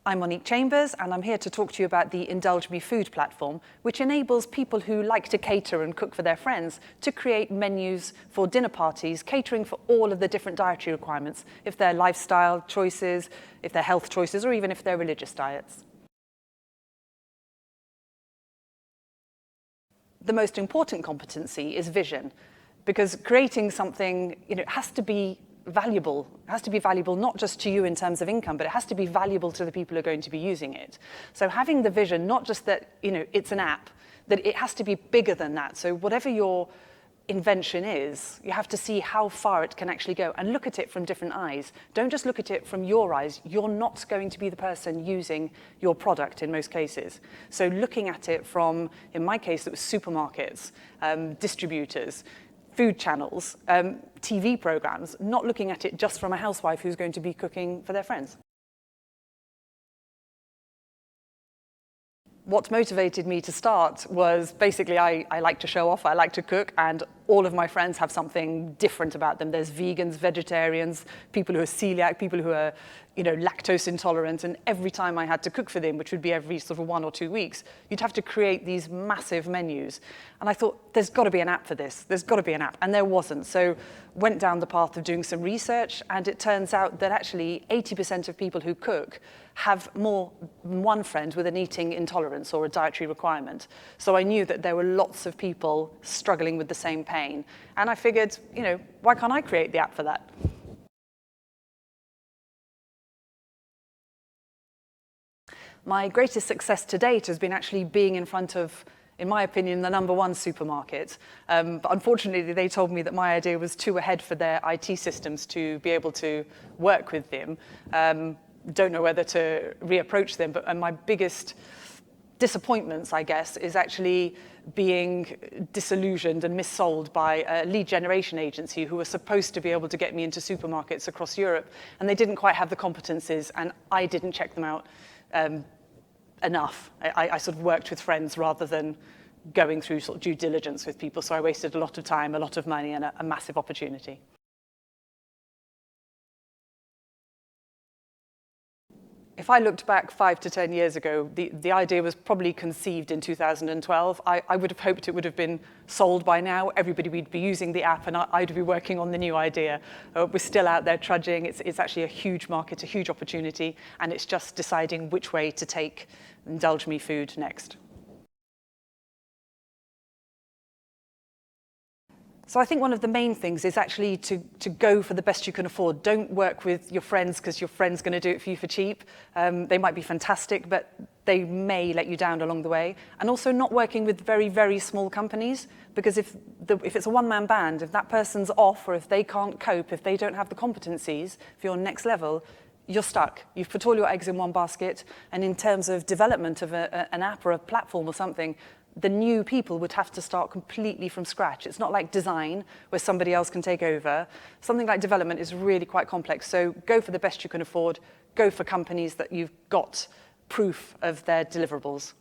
I'm Monique Chambers, and I'm here to talk to you about the Indulge Me food platform, which enables people who like to cater and cook for their friends to create menus for dinner parties, catering for all of the different dietary requirements, if they're lifestyle choices, if they're health choices, or even if they're religious diets. The most important competency is vision, because creating something, has to be valuable. It has to be valuable not just to you in terms of income, but it has to be valuable to the people who are going to be using it. So having the vision, not just that, it's an app, that it has to be bigger than that. So whatever your invention is, you have to see how far it can actually go and look at it from different eyes. Don't just look at it from your eyes. You're not going to be the person using your product in most cases. So looking at it from, in my case, it was supermarkets, distributors, food channels, TV programs, not looking at it just from a housewife who's going to be cooking for their friends. What motivated me to start was basically I like to show off, I like to cook, and all of my friends have something different about them. There's vegans, vegetarians, people who are celiac, people who are lactose intolerant, and every time I had to cook for them, which would be every sort of 1 or 2 weeks, you'd have to create these massive menus. And I thought, there's got to be an app for this. There's got to be an app. And there wasn't. So went down the path of doing some research, and it turns out that actually 80% of people who cook have more than one friend with an eating intolerance or a dietary requirement. So I knew that there were lots of people struggling with the same pain. And I figured, why can't I create the app for that? My greatest success to date has been actually being in front of, in my opinion, the #1 supermarket. But unfortunately, they told me that my idea was too ahead for their IT systems to be able to work with them. Don't know whether to reapproach them, but my biggest disappointments, I guess, is actually being disillusioned and missold by a lead generation agency who were supposed to be able to get me into supermarkets across Europe, and they didn't quite have the competencies, and I didn't check them out enough. I sort of worked with friends rather than going through sort of due diligence with people, so I wasted a lot of time, a lot of money, and a massive opportunity. If I looked back 5 to 10 years ago, the idea was probably conceived in 2012. I would have hoped it would have been sold by now. Everybody would be using the app, and I'd be working on the new idea. We're still out there trudging. It's actually a huge market, a huge opportunity, and it's just deciding which way to take Indulge Me food next. So I think one of the main things is actually to go for the best you can afford. Don't work with your friends because your friend's going to do it for you for cheap. They might be fantastic, but they may let you down along the way. And also not working with very, very small companies, because if it's a one-man band, if that person's off or if they can't cope, if they don't have the competencies for your next level, you're stuck. You've put all your eggs in one basket. And in terms of development of an app or a platform or something, the new people would have to start completely from scratch. It's not like design where somebody else can take over. Something like development is really quite complex. So go for the best you can afford. Go for companies that you've got proof of their deliverables.